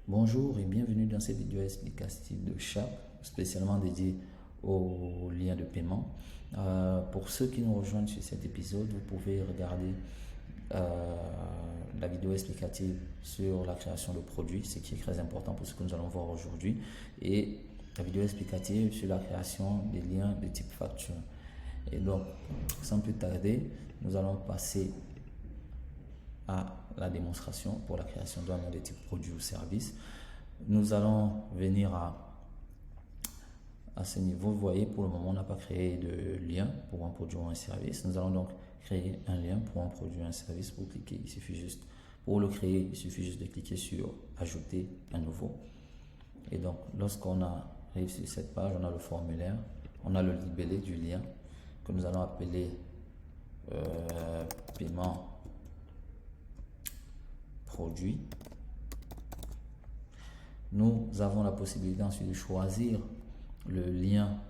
Bonjour et bienvenue dans cette vidéo explicative de Sharp, spécialement dédiée aux liens de paiement. Pour ceux qui nous rejoignent sur cet épisode, vous pouvez regarder la vidéo explicative sur la création de produits, ce qui est très important pour ce que nous allons voir aujourd'hui, et la vidéo explicative sur la création des liens de type facture. Et donc, sans plus tarder, nous allons passer à la démonstration pour la création d'un lien de type produit ou service. Nous allons venir à ce niveau. Vous voyez, pour le moment, on n'a pas créé de lien pour un produit ou un service. Nous allons donc créer un lien pour un produit ou un service. Pour cliquer, il suffit juste, pour le créer, il suffit juste de cliquer sur ajouter un nouveau. Et donc, lorsqu'on arrive sur cette page, on a le formulaire, on a le libellé du lien que nous allons appeler paiement produit. Nous avons la possibilité ensuite de choisir le lien,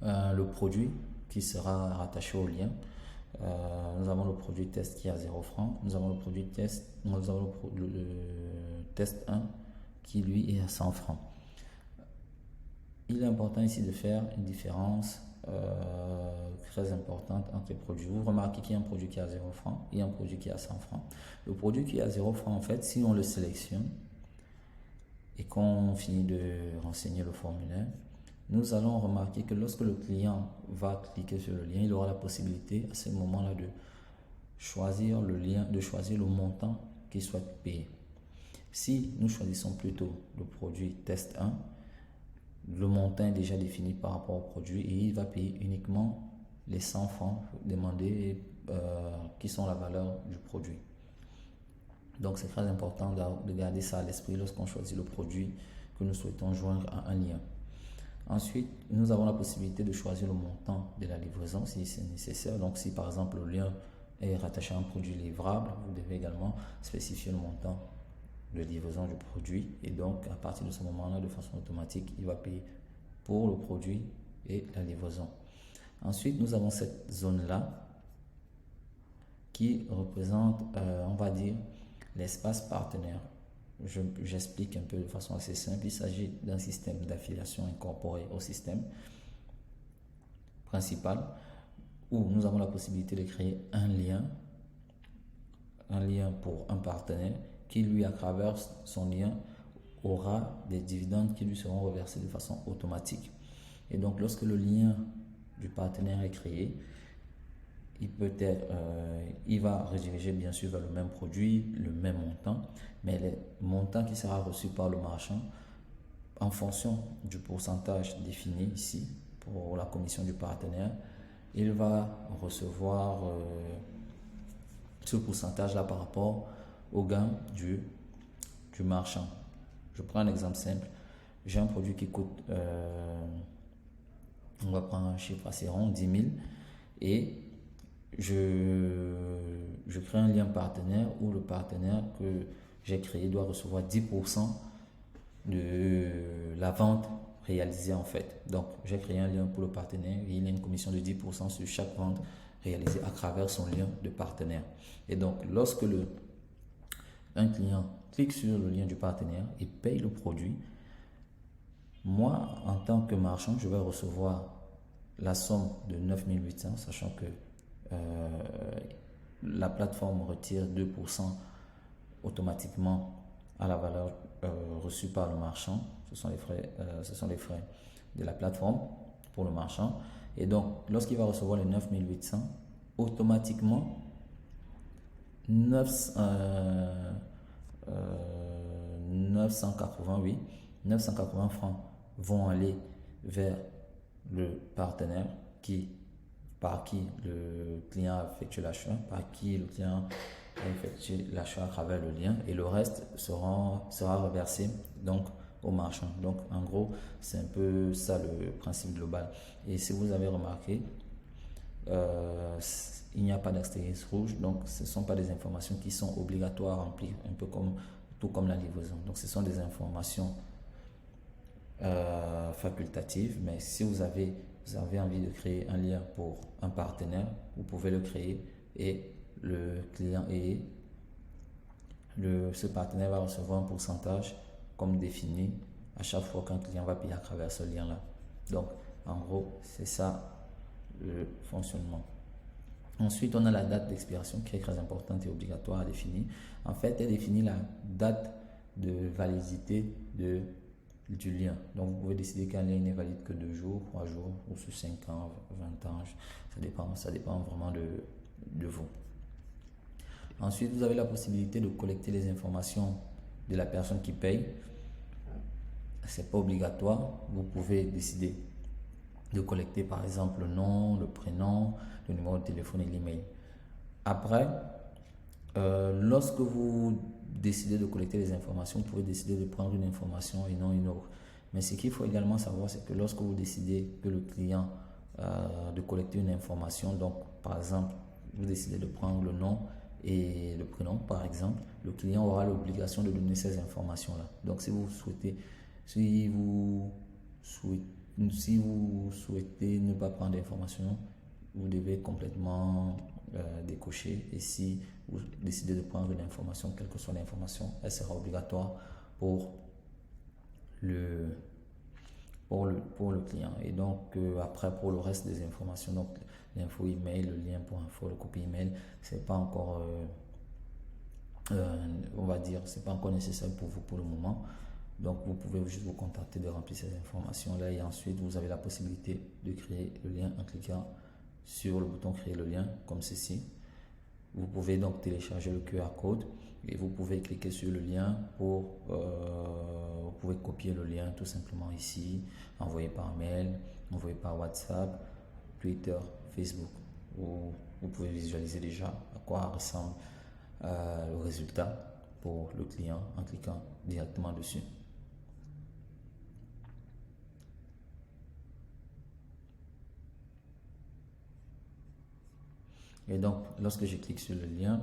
le produit qui sera rattaché au lien. Nous avons le produit test qui est à 0 francs. Nous avons le produit test, nous avons le test 1 qui lui est à 100 francs. Il est important ici de faire une différence très importante entre les produits. Vous remarquez qu'il y a un produit qui est à 0 francs et un produit qui est à 100 francs. Le produit qui est à 0 francs, en fait, si on le sélectionne et qu'on finit de renseigner le formulaire, nous allons remarquer que lorsque le client va cliquer sur le lien, il aura la possibilité à ce moment-là de choisir le lien, de choisir le montant qu'il souhaite payer. Si nous choisissons plutôt le produit test 1, le montant est déjà défini par rapport au produit et il va payer uniquement les 100 francs demandés qui sont la valeur du produit. Donc c'est très important de garder ça à l'esprit lorsqu'on choisit le produit que nous souhaitons joindre à un lien. Ensuite, nous avons la possibilité de choisir le montant de la livraison si c'est nécessaire. Donc si par exemple le lien est rattaché à un produit livrable, vous devez également spécifier le montant de livraison du produit, et donc à partir de ce moment-là, de façon automatique, il va payer pour le produit et la livraison. Ensuite, nous avons cette zone-là qui représente, on va dire, l'espace partenaire. J'explique un peu de façon assez simple. Il s'agit d'un système d'affiliation incorporé au système principal où nous avons la possibilité de créer un lien pour un partenaire qui, lui, à travers son lien, aura des dividendes qui lui seront reversés de façon automatique. Et donc, lorsque le lien du partenaire est créé, il va rediriger bien sûr vers le même produit, le même montant, mais le montant qui sera reçu par le marchand, en fonction du pourcentage défini ici pour la commission du partenaire, il va recevoir ce pourcentage-là par rapport au gain du marchand. Je prends un exemple simple. J'ai un produit qui coûte, on va prendre un chiffre assez rond, 10 000, et je crée un lien partenaire où le partenaire que j'ai créé doit recevoir 10% de la vente réalisée en fait. Donc, j'ai créé un lien pour le partenaire et il y a une commission de 10% sur chaque vente réalisée à travers son lien de partenaire. Et donc, lorsque un client clique sur le lien du partenaire et paye le produit, moi, en tant que marchand, je vais recevoir la somme de 9 800, sachant que la plateforme retire 2% automatiquement à la valeur reçue par le marchand. Ce sont les frais de la plateforme pour le marchand. Et donc, lorsqu'il va recevoir les 9 800, automatiquement, 980 francs vont aller vers le partenaire par qui le client a effectué l'achat, à travers le lien, et le reste sera reversé donc au marchand. Donc en gros, c'est un peu ça le principe global. Et si vous avez remarqué, il n'y a pas d'astérisque rouge, donc ce ne sont pas des informations qui sont obligatoires à remplir, un peu tout comme la livraison. Donc ce sont des informations facultatives, mais si vous avez envie de créer un lien pour un partenaire, vous pouvez le créer et le client est ce partenaire va recevoir un pourcentage comme défini à chaque fois qu'un client va payer à travers ce lien-là. Donc, en gros, c'est ça le fonctionnement. Ensuite, on a la date d'expiration qui est très importante et obligatoire à définir. En fait, elle définit la date de validité du lien. Donc, vous pouvez décider qu'un lien n'est valide que 2 jours, 3 jours, ou sur 5 ans, 20 ans. Ça dépend vraiment de vous. Ensuite, vous avez la possibilité de collecter les informations de la personne qui paye. Ce n'est pas obligatoire. Vous pouvez décider de collecter par exemple le nom, le prénom, le numéro de téléphone et l'email. Après, lorsque vous décidez de collecter les informations, vous pouvez décider de prendre une information et non une autre. Mais ce qu'il faut également savoir, c'est que lorsque vous décidez que le client de collecter une information, donc par exemple, vous décidez de prendre le nom et le prénom, par exemple, le client aura l'obligation de donner ces informations-là. Donc, si vous souhaitez ne pas prendre d'informations, vous devez complètement décocher. Et si vous décidez de prendre une information, quelle que soit l'information, elle sera obligatoire pour le client. Et donc, après, pour le reste des informations, donc l'info email, le lien pour info, le copie email, c'est pas encore, on va dire, c'est pas encore nécessaire pour vous pour le moment. Donc, vous pouvez juste vous contenter de remplir ces informations-là et ensuite, vous avez la possibilité de créer le lien en cliquant sur le bouton créer le lien comme ceci. Vous pouvez donc télécharger le QR code et vous pouvez cliquer sur le lien vous pouvez copier le lien tout simplement ici, envoyer par mail, envoyer par WhatsApp, Twitter, Facebook. Vous pouvez visualiser déjà à quoi ressemble le résultat pour le client en cliquant directement dessus. Et donc, lorsque je clique sur le lien,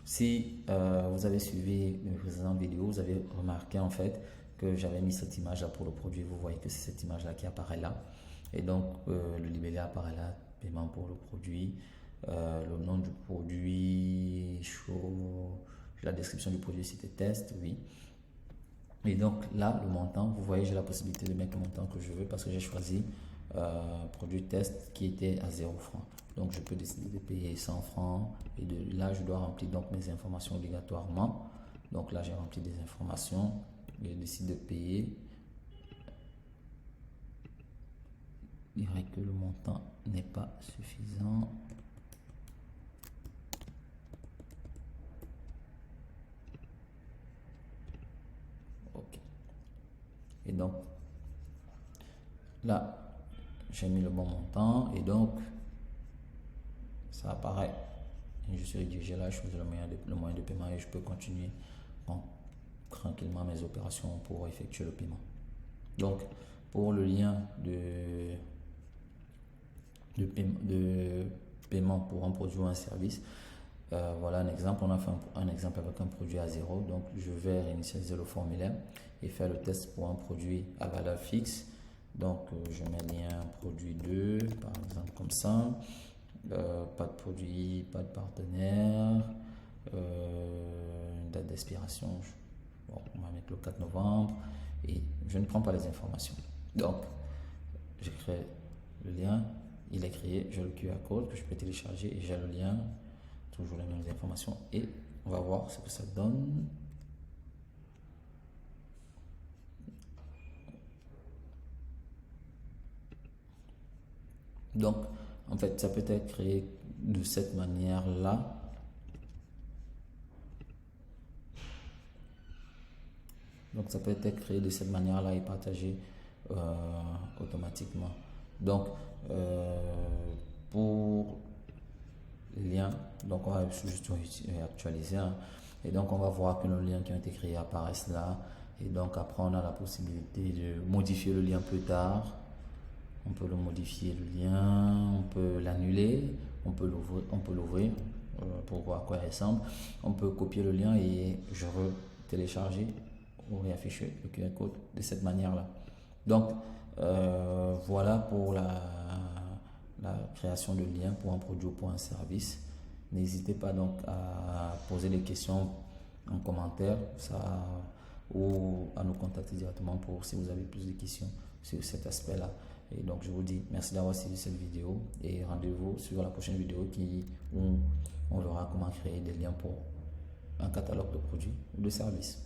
si vous avez suivi mes précédentes vidéos, vous avez remarqué en fait que j'avais mis cette image là pour le produit. Vous voyez que c'est cette image là qui apparaît là. Et donc, le libellé apparaît là, paiement pour le produit, le nom du produit, la description du produit, c'était test, oui. Et donc là, le montant, vous voyez, j'ai la possibilité de mettre le montant que je veux parce que j'ai choisi produit test qui était à 0 francs. Donc, je peux décider de payer 100 francs et de là, je dois remplir donc mes informations obligatoirement. Donc là, j'ai rempli des informations et je décide de payer. Je dirais que le montant n'est pas suffisant. Ok. Et donc, là, j'ai mis le bon montant et donc, ça apparaît. Et je suis redirigé là, je choisis le moyen de paiement et je peux continuer tranquillement mes opérations pour effectuer le paiement. Donc, pour le lien de paiement pour un produit ou un service, voilà un exemple. On a fait un exemple avec un produit à 0. Donc, je vais réinitialiser le formulaire et faire le test pour un produit à valeur fixe. Donc, je mets lien produit 2, par exemple, comme ça. Pas de produit, pas de partenaire, date d'expiration, bon, on va mettre le 4 novembre et je ne prends pas les informations. Donc, je crée le lien, il est créé, j'ai le QR code que je peux télécharger et j'ai le lien, toujours les mêmes informations et on va voir ce que ça donne. Donc, en fait, ça peut être créé de cette manière-là. Donc, ça peut être créé de cette manière-là et partagé automatiquement. Donc, pour les liens, donc on va juste actualiser. Hein. Et donc, on va voir que nos liens qui ont été créés apparaissent là. Et donc, après, on a la possibilité de modifier le lien plus tard. On peut le modifier le lien, on peut l'annuler, on peut l'ouvrir pour voir à quoi il ressemble. On peut copier le lien et je télécharger ou réafficher le QR code de cette manière-là. Donc, voilà pour la création de liens pour un produit ou pour un service. N'hésitez pas donc à poser des questions en commentaire ou à nous contacter directement pour si vous avez plus de questions sur cet aspect-là. Et donc je vous dis merci d'avoir suivi cette vidéo et rendez-vous sur la prochaine vidéo où on verra comment créer des liens pour un catalogue de produits ou de services.